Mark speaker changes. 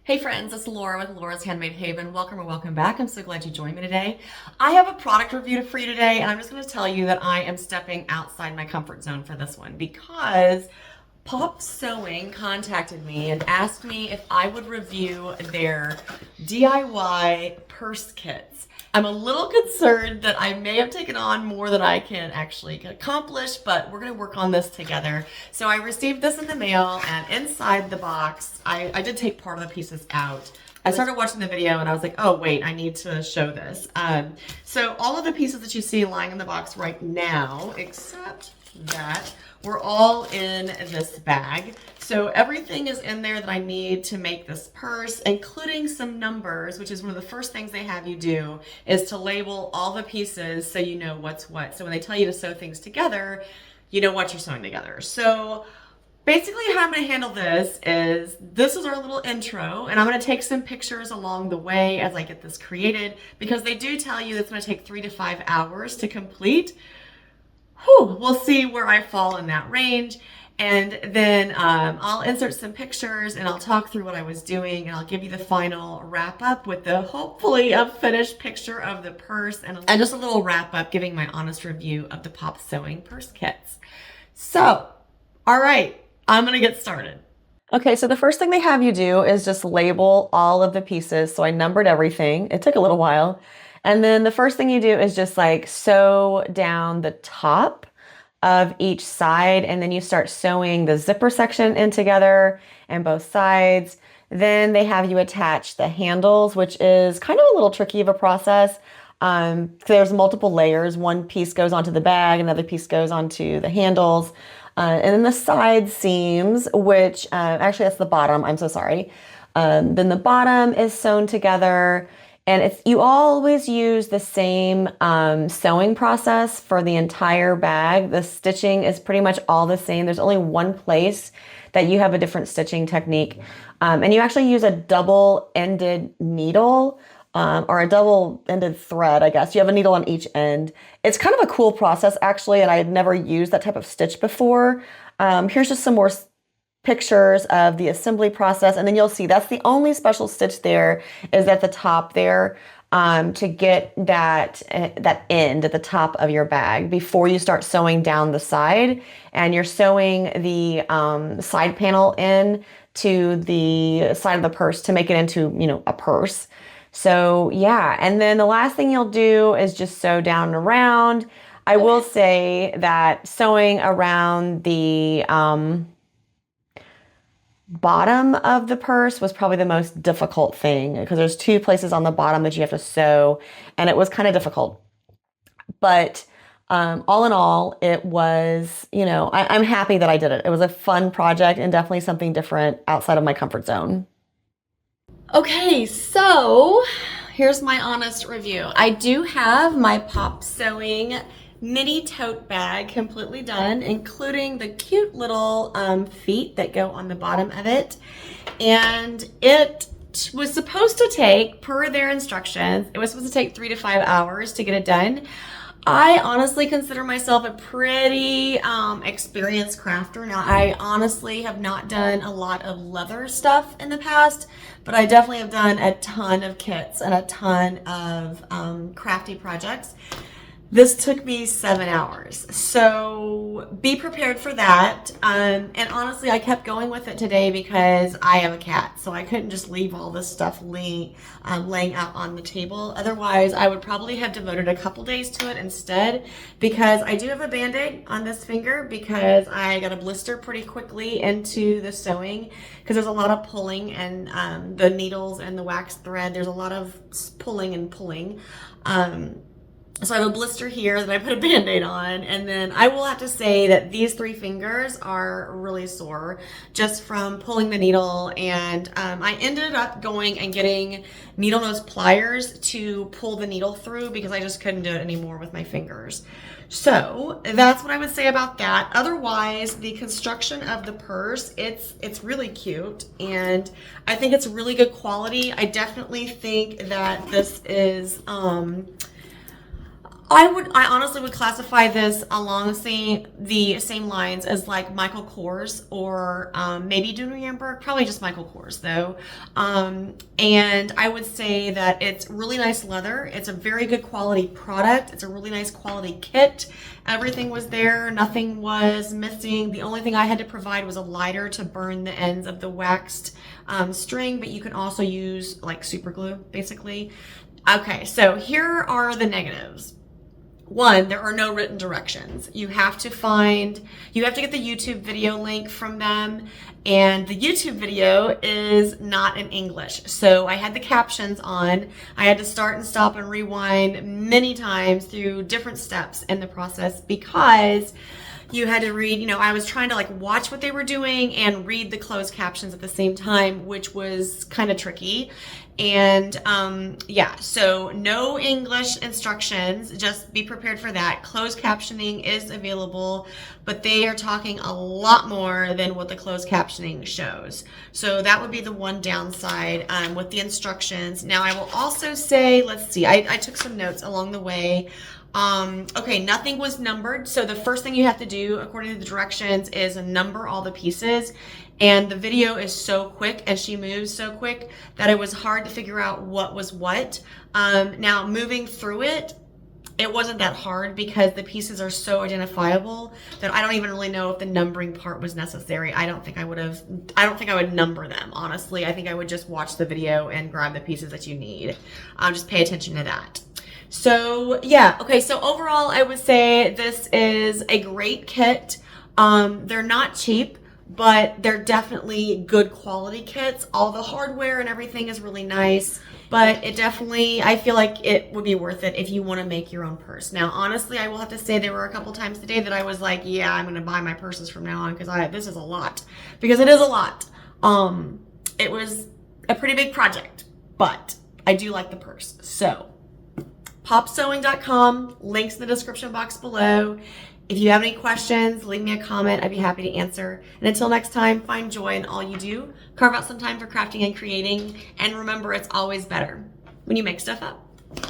Speaker 1: Hey friends, it's Laura with Laura's Handmade Haven. Welcome or welcome back. I'm so glad you joined me today. I have a product review for you today, and I'm just going to tell you that I am stepping outside my comfort zone for this one because Popsewing contacted me and asked me if I would review their DIY purse kits. I'm a little concerned that I may have taken on more than I can actually accomplish, but we're going to work on this together. So I received this in the mail, and inside the box, I did take part of the pieces out. I started watching the video and I was like, oh wait, I need to show this. So all of the pieces that you see lying in the box right now, except that, we're all in this bag. So everything is in there that I need to make this purse, including some numbers, which is one of the first things they have you do, is to label all the pieces so you know what's what. So when they tell you to sew things together, you know what you're sewing together. So basically how I'm going to handle this is our little intro, and I'm going to take some pictures along the way as I get this created, because they do tell you it's going to take 3 to 5 hours to complete. We'll see where I fall in that range. And then I'll insert some pictures and I'll talk through what I was doing, and I'll give you the final wrap up with the hopefully a finished picture of the purse and just a little wrap up giving my honest review of the Popsewing purse kits. So, all right, I'm gonna get started. Okay, so the first thing they have you do is just label all of the pieces. So I numbered everything. It took a little while. And then the first thing you do is just like sew down the top of each side, and then you start sewing the zipper section in together and both sides. Then they have you attach the handles, which is kind of a little tricky of a process. There's multiple layers. One piece goes onto the bag, another piece goes onto the handles. And then the side seams, which actually that's the bottom, I'm so sorry. Then the bottom is sewn together. And you always use the same sewing process for the entire bag. The stitching is pretty much all the same. There's only one place that you have a different stitching technique. And you actually use a double-ended needle or a double-ended thread, I guess. You have a needle on each end. It's kind of a cool process, actually, and I had never used that type of stitch before. Here's just some more pictures of the assembly process, and then you'll see that's the only special stitch there is at the top there to get that end at the top of your bag before you start sewing down the side, and you're sewing the side panel in to the side of the purse to make it into, you know, a purse. So yeah, and then the last thing you'll do is just sew down and around. I will say that sewing around the bottom of the purse was probably the most difficult thing, because there's 2 places on the bottom that you have to sew, and it was kind of difficult. But all in all, it was, you know, I'm happy that I did it. It was a fun project and definitely something different outside of my comfort zone. Okay, so here's my honest review. I do have my Popsewing mini tote bag completely done, including the cute little feet that go on the bottom of it. And it was supposed to take, per their instructions, it was supposed to take 3 to 5 hours to get it done. I honestly consider myself a pretty experienced crafter. Now, I honestly have not done a lot of leather stuff in the past, but I definitely have done a ton of kits and a ton of crafty projects. This took me 7 hours, so be prepared for that. And honestly, I kept going with it today because I have a cat, so I couldn't just leave all this stuff laying out on the table. Otherwise, I would probably have devoted a couple days to it instead, because I do have a Band-Aid on this finger because I got a blister pretty quickly into the sewing, because there's a lot of pulling, and the needles and the wax thread, there's a lot of pulling and pulling. So I have a blister here that I put a Band-Aid on, and then I will have to say that these 3 fingers are really sore just from pulling the needle, and I ended up going and getting needle nose pliers to pull the needle through because I just couldn't do it anymore with my fingers. So that's what I would say about that. Otherwise, the construction of the purse, it's really cute, and I think it's really good quality. I definitely think that this is I honestly would classify this along the same lines as like Michael Kors or maybe Duna Yamberg, probably just Michael Kors though. And I would say that it's really nice leather. It's a very good quality product. It's a really nice quality kit. Everything was there. Nothing was missing. The only thing I had to provide was a lighter to burn the ends of the waxed string, but you can also use like super glue basically. Okay, so here are the negatives. One, there are no written directions. You have to get the YouTube video link from them, and the YouTube video is not in English. So I had the captions on. I had to start and stop and rewind many times through different steps in the process because you had to read, I was trying to like watch what they were doing and read the closed captions at the same time, which was kind of tricky. And yeah, so no English instructions, just be prepared for that. Closed captioning is available, but they are talking a lot more than what the closed captioning shows. So that would be the one downside with the instructions. Now I will also say, let's see, I took some notes along the way. Okay, nothing was numbered. So the first thing you have to do, according to the directions, is number all the pieces. And the video is so quick and she moves so quick that it was hard to figure out what was what. Now moving through it wasn't that hard because the pieces are so identifiable that I don't even really know if the numbering part was necessary. I don't think I would number them, honestly. I think I would just watch the video and grab the pieces that you need. Just pay attention to that. So yeah, okay, so overall I would say this is a great kit. They're not cheap, but they're definitely good quality kits. All the hardware and everything is really nice, but I feel like it would be worth it if you want to make your own purse. Now, honestly, I will have to say there were a couple times today that I was like, yeah, I'm going to buy my purses from now on because this is a lot. Because it is a lot. It was a pretty big project, but I do like the purse. So, popsewing.com, links in the description box below. If you have any questions, leave me a comment. I'd be happy to answer. And until next time, find joy in all you do. Carve out some time for crafting and creating. And remember, it's always better when you make stuff up.